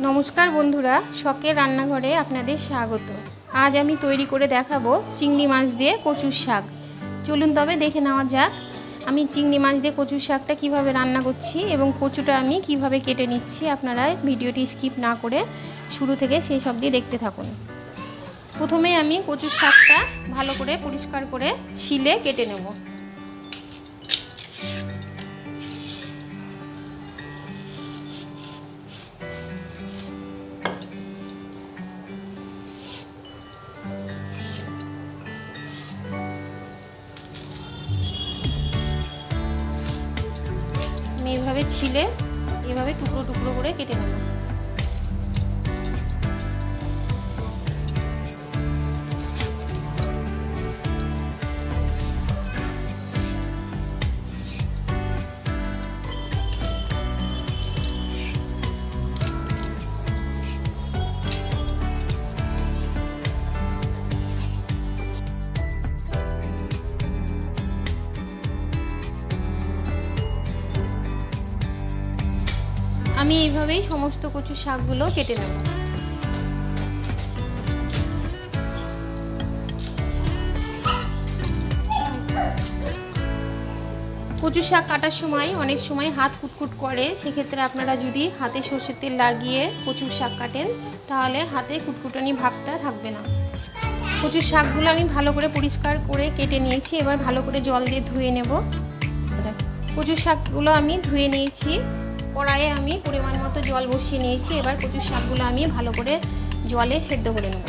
नमस्कार बंधुरा शखेर रान्नाघरे आपनादेर स्वागत। आज आमी तैरी करे देखाबो चिंगड़ी माछ दिये कचुर शाक। चलुन तबे देखे नेওয়া যাক आमी चिंगड़ी माछ दिये कचुर शाकटा किभाबे रान्ना करछि एबं कचुटा आमी किभाबे केटे निচ্ছি। आपनारा भिडियोटी स्किप ना करे शुरू थेके शेष अब्दि देखते थाकुन। प्रथमेই आमी कचुर शाकटा भालो करे परिष्कार करे छिले केटे नेब। এইভাবে ছিলে এইভাবে টুকরো টুকরো করে কেটে নেব। আমি এইভাবেই সমস্ত কচু শাকগুলো কেটে নেব। কচু শাক কাটার সময় অনেক সময় হাত কুটকুট করে, সেক্ষেত্রে আপনারা যদি হাতে সরষের তেল লাগিয়ে কচু শাক কাটেন তাহলে হাতে কুটকুটানি ভাবটা থাকবে না। কচু শাকগুলো আমি ভালো করে পরিষ্কার করে কেটে নিয়েছি। এবার ভালো করে জল দিয়ে ধুয়ে নেব। কচু শাকগুলো আমি ধুয়ে নিয়েছি। কড়াইয়ে আমি পরিমাণ মতো জল বসিয়ে নিয়েছি। এবার কচু শাকগুলো আমি ভালো করে জলে সেদ্ধ করে নেব।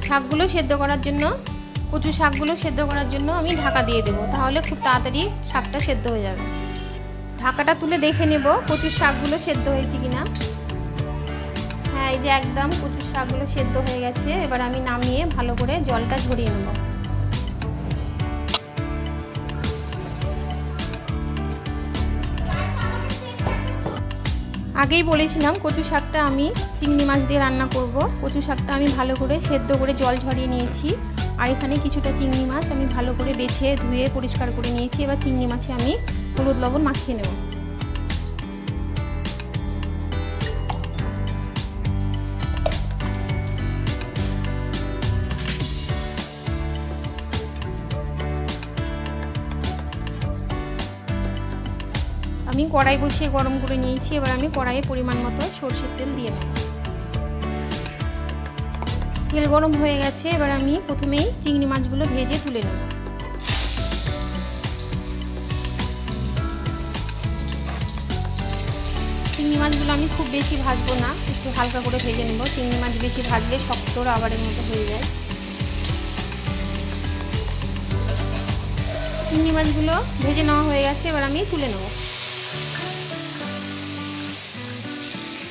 শাকগুলো সেদ্ধ করার জন্য কচু শাকগুলো সেদ্ধ করার জন্য আমি ঢাকা দিয়ে দেব, তাহলে খুব তাড়াতাড়ি শাকটা সেদ্ধ হয়ে যাবে। ঢাকাটা তুলে দেখে নেব কচু শাকগুলো সেদ্ধ হয়েছে কিনা। হ্যাঁ, এই যে একদম কচু শাকগুলো সেদ্ধ হয়ে গেছে। এবার আমি নামিয়ে ভালো করে জলটা ঝরিয়ে নেব। আগেই বলেছিলাম কচু শাকটা আমি চিংড়ি মাছ দিয়ে রান্না করব। কচু শাকটা আমি ভালো করে সেদ্ধ করে জল ঝরিয়ে নিয়েছি। আর এখানে কিছুটা চিংড়ি মাছ আমি ভালো করে বেছে ধুয়ে পরিষ্কার করে নিয়েছি। এবার চিংড়ি মাছে আমি হলুদ লবণ মাখিয়ে নেব। আমি কড়াই বসিয়ে গরম করে নিয়েছি। এবার আমি কড়াইয়ে পরিমাণ মতো সরষের তেল দিয়ে নেব। তেল গরম হয়ে গেছে। এবার আমি প্রথমেই চিংড়ি মাছগুলো ভেজে তুলে নেব। চিংড়ি মাছগুলো আমি খুব বেশি ভাজবো না, একটু হালকা করে ভেজে নেব। চিংড়ি মাছ বেশি ভাজলে শক্ত রাবারের মতো হয়ে যায়। চিংড়ি মাছগুলো ভেজে নেওয়া হয়ে গেছে। এবার আমি তুলে নেব।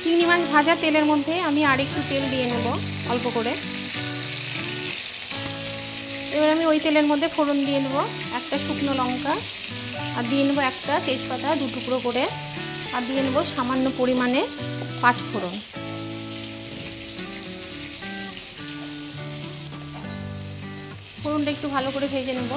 চিংড়ি মাছ ভাজা তেলের মধ্যে আমি আরেকটু তেল দিয়ে নেব অল্প করে। এবার আমি ওই তেলের মধ্যে ফোড়ন দিয়ে নেব একটা শুকনো লঙ্কা, আর দিয়ে নেব একটা তেজপাতা দু টুকরো করে, আর দিয়ে নেব সামান্য পরিমাণে 5 ফোড়ন। ফোড়নটা একটু ভালো করে ভেজে নেব।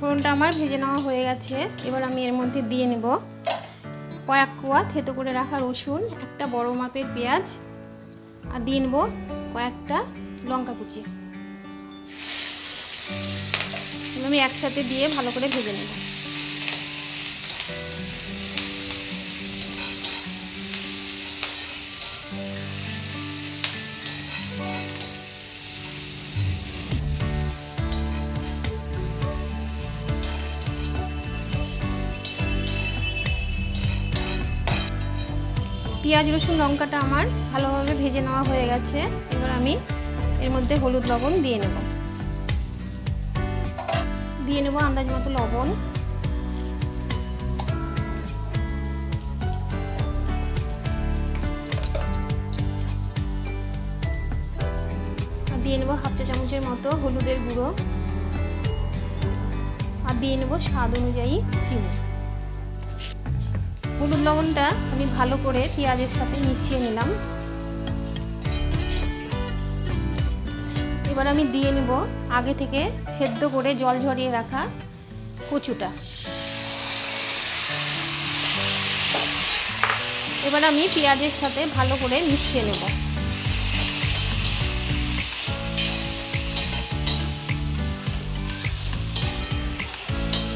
ফোড়নটা আমার ভেজে নেওয়া হয়ে গেছে। এবার আমি এর মধ্যে দিয়ে নেব কয়েক কোয়া থেতো করে রাখা রসুন, একটা বড় মাপের পেঁয়াজ, আর দিয়ে নেব কয়েকটা লঙ্কা কুচি। আমি একসাথে দিয়ে ভালো করে ভেজে নেব। পেঁয়াজ রসুন লঙ্কাটা আমার ভালোভাবে ভেজে নেওয়া হয়ে গেছে। এবার আমি এর মধ্যে হলুদ লবণ দিয়ে নেব। আন্দাজ মতো লবণ, দিয়ে নেব হাফ চা চামচের মতো হলুদের গুঁড়ো, আর দিয়ে নেব স্বাদ অনুযায়ী চিনি। হলুদ লবণটা আমি ভালো করে পেঁয়াজের সাথে মিশিয়ে নিলাম। এবার আমি দিয়ে নেব আগে থেকে সেদ্ধ করে জল ঝরিয়ে রাখা কচুটা। এবার আমি পেঁয়াজের সাথে ভালো করে মিশিয়ে নেব।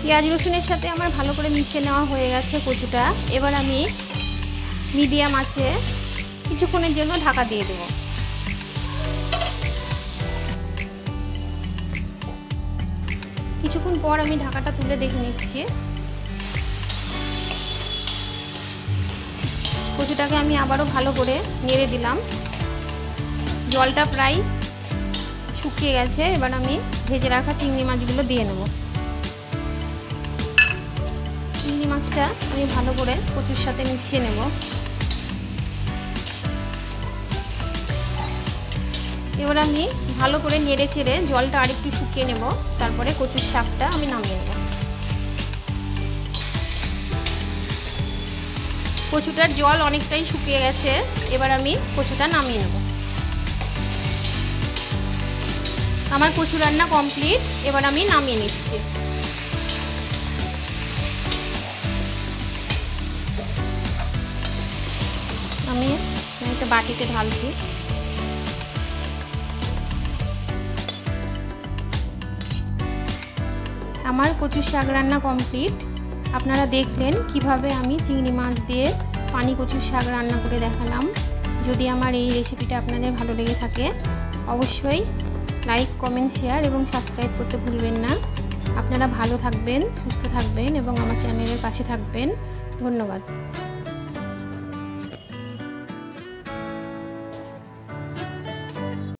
পেঁয়াজ রসুনের সাথে আমার ভালো করে মিশিয়ে নেওয়া হয়ে গেছে কচুটা। এবার আমি মিডিয়াম আঁচে কিছুক্ষণের জন্য ঢাকা দিয়ে দেব। কিছুক্ষণ পর আমি ঢাকাটা তুলে দেখে নিচ্ছি। কচুটাকে আমি আবারও ভালো করে নেড়ে দিলাম। জলটা প্রায় শুকিয়ে গেছে। এবার আমি ভেজে রাখা চিংড়ি মাছগুলো দিয়ে নেব। চিংড়ি মাছটা আমি ভালো করে কচুর সাথে মিশিয়ে নেব। এবার আমি ভালো করে নেড়ে চেড়ে জলটা আরেকটু শুকিয়ে নেব। তারপরে কচুর শাকটা আমি নামিয়ে নেব। কচুটার জল অনেকটাই শুকিয়ে গেছে। এবার আমি কচুটা নামিয়ে নেব। আমার কচু রান্না কমপ্লিট। এবার আমি নামিয়ে নিচ্ছি। আমি একটা বাটিতে ঢালছি। আমার কচু শাক রান্না কমপ্লিট। আপনারা দেখলেন কিভাবে আমি চিংড়ি মাছ দিয়ে পানি কচুর শাক রান্না করে দেখালাম। যদি আমার এই রেসিপিটা আপনাদের ভালো লেগে থাকে অবশ্যই লাইক, কমেন্ট, শেয়ার এবং সাবস্ক্রাইব করতে ভুলবেন না। আপনারা ভালো থাকবেন, সুস্থ থাকবেন এবং আমার চ্যানেলের পাশে থাকবেন। ধন্যবাদ।